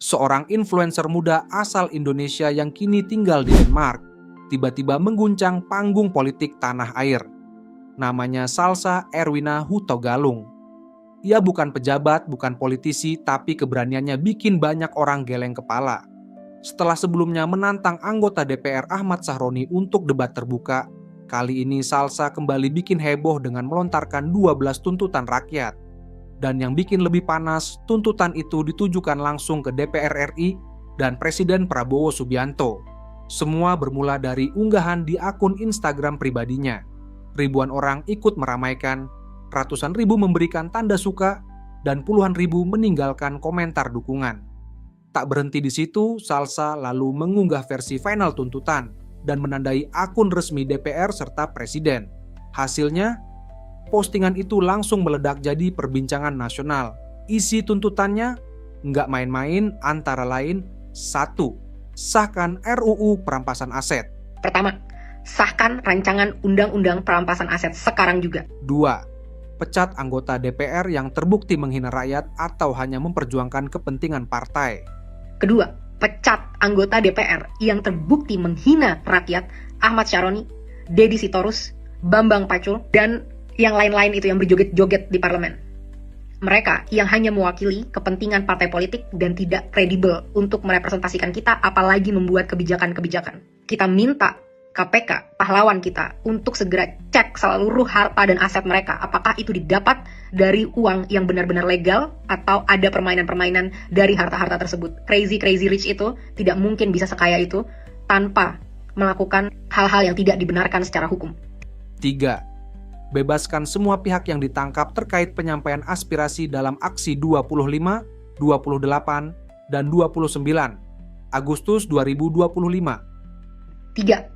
seorang influencer muda asal Indonesia yang kini tinggal di Denmark, tiba-tiba mengguncang panggung politik tanah air. Namanya Salsa Erwina Hutogalung. Ia bukan pejabat, bukan politisi, tapi keberaniannya bikin banyak orang geleng kepala. Setelah sebelumnya menantang anggota DPR Ahmad Sahroni untuk debat terbuka, kali ini Salsa kembali bikin heboh dengan melontarkan 12 tuntutan rakyat. Dan yang bikin lebih panas, tuntutan itu ditujukan langsung ke DPR RI dan Presiden Prabowo Subianto. Semua bermula dari unggahan di akun Instagram pribadinya. Ribuan orang ikut meramaikan, ratusan ribu memberikan tanda suka, dan puluhan ribu meninggalkan komentar dukungan. Tak berhenti di situ, Salsa lalu mengunggah versi final tuntutan dan menandai akun resmi DPR serta Presiden. Hasilnya, postingan itu langsung meledak jadi perbincangan nasional. Isi tuntutannya nggak main-main, antara lain 1. Sahkan RUU perampasan aset. Pertama, sahkan rancangan undang-undang perampasan aset sekarang juga. 2. Pecat anggota DPR yang terbukti menghina rakyat atau hanya memperjuangkan kepentingan partai. Kedua, pecat anggota DPR yang terbukti menghina rakyat Ahmad Sahroni, Deddy Sitorus, Bambang Pacul, dan yang lain-lain itu yang berjoget-joget di parlemen. Mereka yang hanya mewakili kepentingan partai politik dan tidak kredibel untuk merepresentasikan kita, apalagi membuat kebijakan-kebijakan. Kita minta KPK, pahlawan kita, untuk segera cek seluruh harta dan aset mereka. Apakah itu didapat dari uang yang benar-benar legal atau ada permainan-permainan dari harta-harta tersebut. Crazy rich itu tidak mungkin bisa sekaya itu tanpa melakukan hal-hal yang tidak dibenarkan secara hukum. 3. Bebaskan semua pihak yang ditangkap terkait penyampaian aspirasi dalam aksi 25, 28, dan 29 Agustus 2025. 3.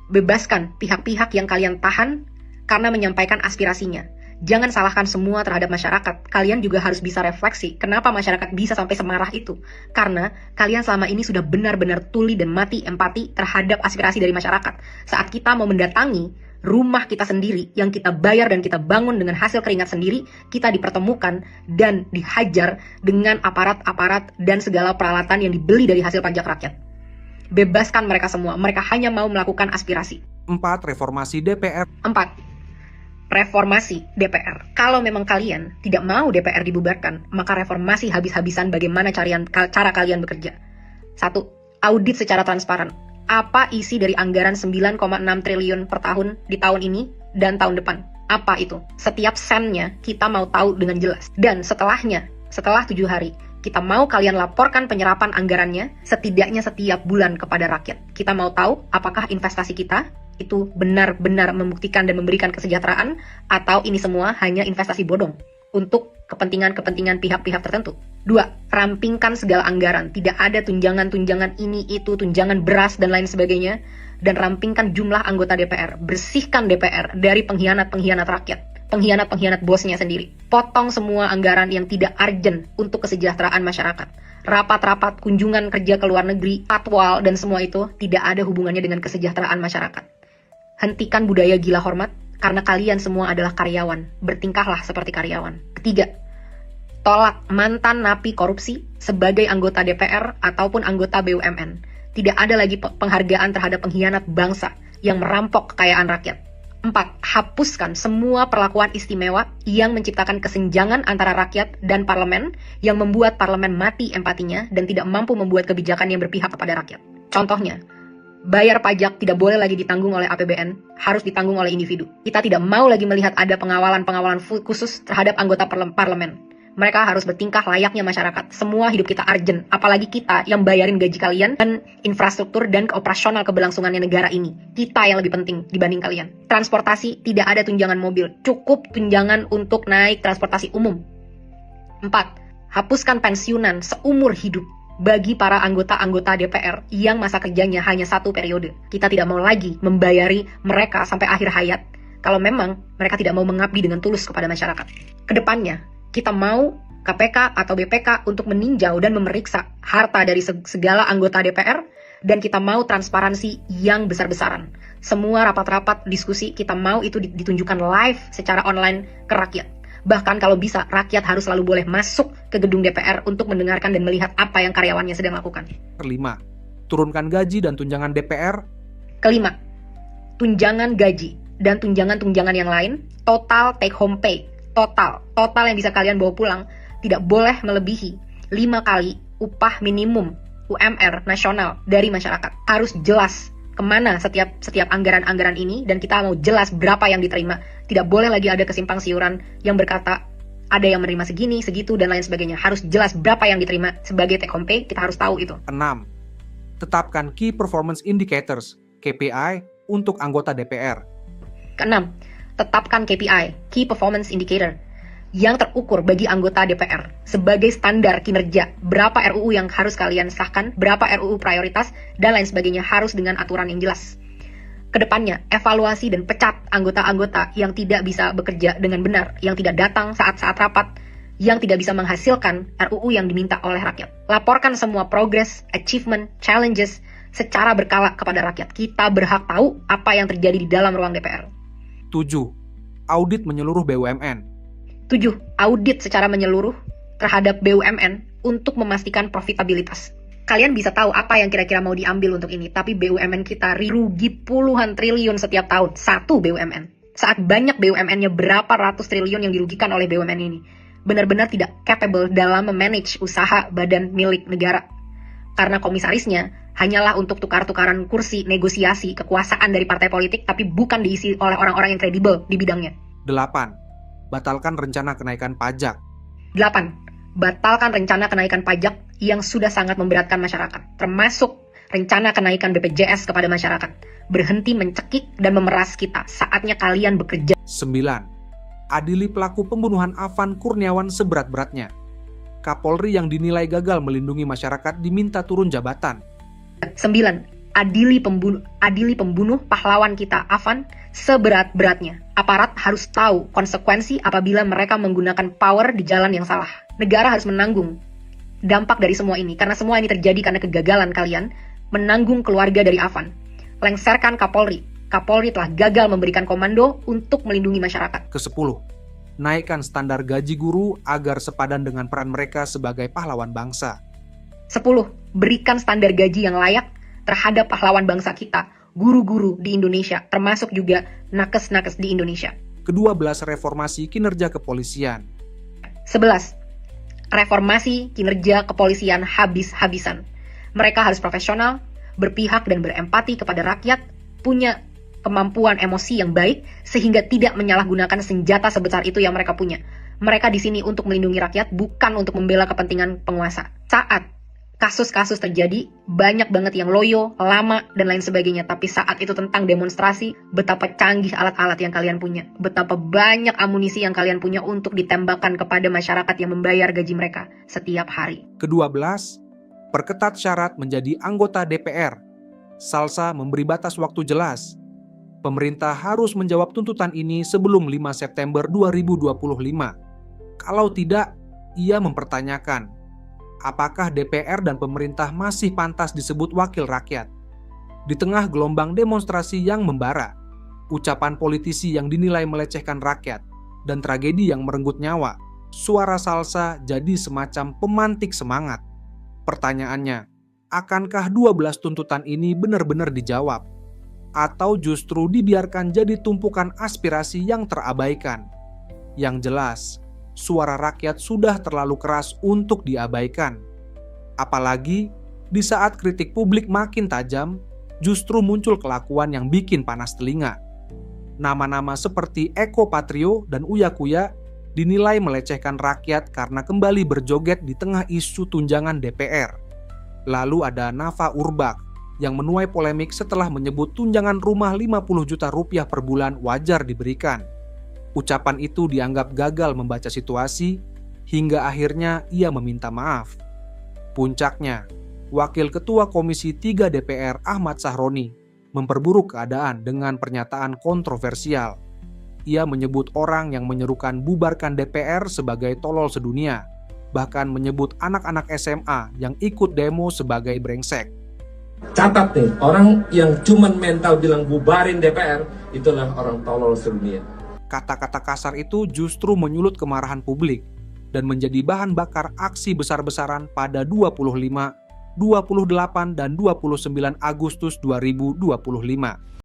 Bebaskan pihak-pihak yang kalian tahan karena menyampaikan aspirasinya. Jangan salahkan semua terhadap masyarakat. Kalian juga harus bisa refleksi kenapa masyarakat bisa sampai semarah itu. Karena kalian selama ini sudah benar-benar tuli dan mati empati terhadap aspirasi dari masyarakat. Saat kita mau mendatangi rumah kita sendiri yang kita bayar dan kita bangun dengan hasil keringat sendiri, kita dipertemukan dan dihajar dengan aparat-aparat dan segala peralatan yang dibeli dari hasil pajak rakyat. Bebaskan mereka semua, mereka hanya mau melakukan aspirasi. 4. Reformasi DPR. 4. Reformasi DPR. Kalau memang kalian tidak mau DPR dibubarkan, maka reformasi habis-habisan bagaimana cara kalian bekerja. 1. Audit secara transparan. Apa isi dari anggaran 9,6 triliun per tahun di tahun ini dan tahun depan? Apa itu? Setiap sennya kita mau tahu dengan jelas. Dan setelahnya, setelah 7 hari, kita mau kalian laporkan penyerapan anggarannya setidaknya setiap bulan kepada rakyat. Kita mau tahu apakah investasi kita itu benar-benar membuktikan dan memberikan kesejahteraan atau ini semua hanya investasi bodong untuk kepentingan-kepentingan pihak-pihak tertentu. 2. Rampingkan segala anggaran. Tidak ada tunjangan-tunjangan ini, itu, tunjangan beras dan lain sebagainya. Dan rampingkan jumlah anggota DPR. Bersihkan DPR dari pengkhianat-pengkhianat rakyat. Pengkhianat-pengkhianat bosnya sendiri. Potong semua anggaran yang tidak urgent untuk kesejahteraan masyarakat. Rapat-rapat, kunjungan kerja ke luar negeri, patwal, dan semua itu tidak ada hubungannya dengan kesejahteraan masyarakat. Hentikan budaya gila hormat, karena kalian semua adalah karyawan. Bertingkahlah seperti karyawan. 3. Tolak mantan napi korupsi sebagai anggota DPR ataupun anggota BUMN. Tidak ada lagi penghargaan terhadap pengkhianat bangsa yang merampok kekayaan rakyat. 4. Hapuskan semua perlakuan istimewa yang menciptakan kesenjangan antara rakyat dan parlemen, yang membuat parlemen mati empatinya dan tidak mampu membuat kebijakan yang berpihak kepada rakyat. Contohnya, bayar pajak tidak boleh lagi ditanggung oleh APBN, harus ditanggung oleh individu. Kita tidak mau lagi melihat ada pengawalan khusus terhadap anggota parlemen. Mereka harus bertingkah layaknya masyarakat. Semua hidup kita urgent, apalagi kita yang bayarin gaji kalian dan infrastruktur dan operasional keberlangsungannya negara ini. Kita yang lebih penting dibanding kalian. Transportasi, tidak ada tunjangan mobil, cukup tunjangan untuk naik transportasi umum. 4. Hapuskan pensiunan seumur hidup bagi para anggota-anggota DPR yang masa kerjanya hanya 1 periode. Kita tidak mau lagi membayari mereka sampai akhir hayat kalau memang mereka tidak mau mengabdi dengan tulus kepada masyarakat. Kedepannya, kita mau KPK atau BPK untuk meninjau dan memeriksa harta dari segala anggota DPR, dan kita mau transparansi yang besar-besaran. Semua rapat-rapat diskusi kita mau itu ditunjukkan live secara online ke rakyat. Bahkan kalau bisa, rakyat harus selalu boleh masuk ke gedung DPR untuk mendengarkan dan melihat apa yang karyawannya sedang lakukan. Kelima, turunkan gaji dan tunjangan DPR. Kelima, tunjangan gaji dan tunjangan-tunjangan yang lain, total take home pay, total yang bisa kalian bawa pulang, tidak boleh melebihi 5 kali upah minimum UMR nasional dari masyarakat. Harus jelas kemana setiap anggaran-anggaran ini, dan kita mau jelas berapa yang diterima. Tidak boleh lagi ada kesimpang siuran yang berkata ada yang menerima segini, segitu, dan lain sebagainya. Harus jelas berapa yang diterima sebagai take home pay, kita harus tahu itu. 6. Tetapkan Key Performance Indicators, KPI, untuk anggota DPR. Keenam, tetapkan KPI, Key Performance Indicator, yang terukur bagi anggota DPR sebagai standar kinerja. Berapa RUU yang harus kalian sahkan, berapa RUU prioritas, dan lain sebagainya, harus dengan aturan yang jelas. Kedepannya, evaluasi dan pecat anggota-anggota yang tidak bisa bekerja dengan benar, yang tidak datang saat-saat rapat, yang tidak bisa menghasilkan RUU yang diminta oleh rakyat. Laporkan semua progress, achievement, challenges secara berkala kepada rakyat. Kita berhak tahu apa yang terjadi di dalam ruang DPR. 7. Audit menyeluruh BUMN. 7. Audit secara menyeluruh terhadap BUMN untuk memastikan profitabilitas. Kalian bisa tahu apa yang kira-kira mau diambil untuk ini, tapi BUMN kita rugi puluhan triliun setiap tahun, satu BUMN. Saat banyak BUMN-nya berapa ratus triliun yang dirugikan oleh BUMN ini. Benar-benar tidak capable dalam memanage usaha badan milik negara. Karena komisarisnya hanyalah untuk tukar-tukaran kursi, negosiasi, kekuasaan dari partai politik, tapi bukan diisi oleh orang-orang yang kredibel di bidangnya. 8. Batalkan rencana kenaikan pajak. 8. Batalkan rencana kenaikan pajak yang sudah sangat memberatkan masyarakat, termasuk rencana kenaikan BPJS kepada masyarakat. Berhenti mencekik dan memeras kita, saatnya kalian bekerja. 9. Adili pelaku pembunuhan Afan Kurniawan seberat-beratnya. Kapolri yang dinilai gagal melindungi masyarakat diminta turun jabatan. 9. Adili pembunuh pahlawan kita, Afan, seberat-beratnya. Aparat harus tahu konsekuensi apabila mereka menggunakan power di jalan yang salah. Negara harus menanggung dampak dari semua ini, karena semua ini terjadi karena kegagalan kalian menanggung keluarga dari Afan. Lengserkan Kapolri. Kapolri telah gagal memberikan komando untuk melindungi masyarakat. Ke-10. Naikkan standar gaji guru agar sepadan dengan peran mereka sebagai pahlawan bangsa. 10. Berikan standar gaji yang layak terhadap pahlawan bangsa kita, guru-guru di Indonesia, termasuk juga nakes-nakes di Indonesia. Ke-12. Reformasi kinerja kepolisian. 11. Reformasi kinerja kepolisian habis-habisan. Mereka harus profesional, berpihak dan berempati kepada rakyat, punya kemampuan emosi yang baik, sehingga tidak menyalahgunakan senjata sebesar itu yang mereka punya. Mereka di sini untuk melindungi rakyat, bukan untuk membela kepentingan penguasa. Saat kasus-kasus terjadi, banyak banget yang loyo, lama, dan lain sebagainya. Tapi saat itu tentang demonstrasi, betapa canggih alat-alat yang kalian punya. Betapa banyak amunisi yang kalian punya untuk ditembakkan kepada masyarakat yang membayar gaji mereka setiap hari. Ke-12. Perketat syarat menjadi anggota DPR. Salsa memberi batas waktu jelas. Pemerintah harus menjawab tuntutan ini sebelum 5 September 2025. Kalau tidak, ia mempertanyakan apakah DPR dan pemerintah masih pantas disebut wakil rakyat. Di tengah gelombang demonstrasi yang membara, ucapan politisi yang dinilai melecehkan rakyat, dan tragedi yang merenggut nyawa, suara Salsa jadi semacam pemantik semangat. Pertanyaannya, akankah 12 tuntutan ini benar-benar dijawab? Atau justru dibiarkan jadi tumpukan aspirasi yang terabaikan? Yang jelas, suara rakyat sudah terlalu keras untuk diabaikan. Apalagi di saat kritik publik makin tajam, justru muncul kelakuan yang bikin panas telinga. Nama-nama seperti Eko Patrio dan Uya Kuya dinilai melecehkan rakyat karena kembali berjoget di tengah isu tunjangan DPR. Lalu ada Nafa Urbach yang menuai polemik setelah menyebut tunjangan rumah 50 juta rupiah per bulan wajar diberikan. Ucapan itu dianggap gagal membaca situasi, hingga akhirnya ia meminta maaf. Puncaknya, Wakil Ketua Komisi 3 DPR Ahmad Sahroni memperburuk keadaan dengan pernyataan kontroversial. Ia menyebut orang yang menyerukan bubarkan DPR sebagai tolol sedunia, bahkan menyebut anak-anak SMA yang ikut demo sebagai brengsek. Catat nih, orang yang cuman mental bilang bubarin DPR, itulah orang tolol sedunia. Kata-kata kasar itu justru menyulut kemarahan publik dan menjadi bahan bakar aksi besar-besaran pada 25, 28, dan 29 Agustus 2025.